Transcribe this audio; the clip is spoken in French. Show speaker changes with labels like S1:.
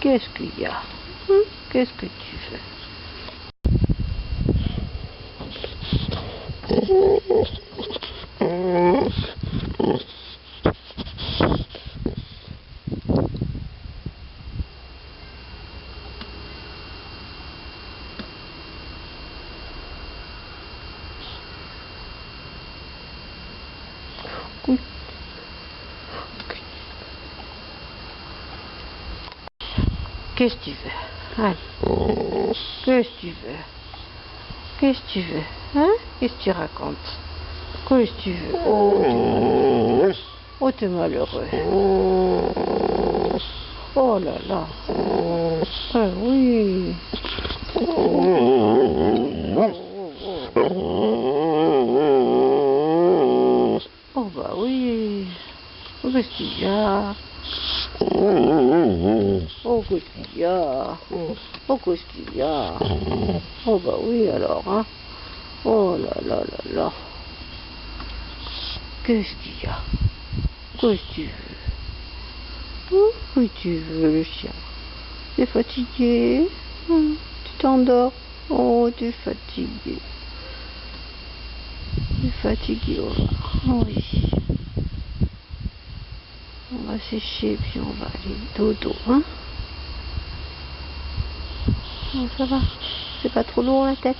S1: Qu'est-ce qu'il y a? Qu'est-ce que tu fais? Qu'est-ce que tu veux? Allez. Qu'est-ce que tu veux? Qu'est-ce que tu veux? Hein? Qu'est-ce que tu racontes? Qu'est-ce que tu veux? Oh, t'es malheureux. Oh là là. Ah oui. Oh bah oui. Qu'est-ce qu'il y a? Oh, qu'est-ce qu'il y a? Oh, qu'est-ce qu'il y a? Oh, bah oui, alors, hein? Oh là là là là. Qu'est-ce qu'il y a? Qu'est-ce que tu veux? Que tu veux, le chien? T'es fatigué? Tu t'endors? Oh, t'es fatigué. T'es fatigué, oh oui. On va sécher, puis on va aller dodo, hein? Oh, ça va? C'est pas trop lourd la tête?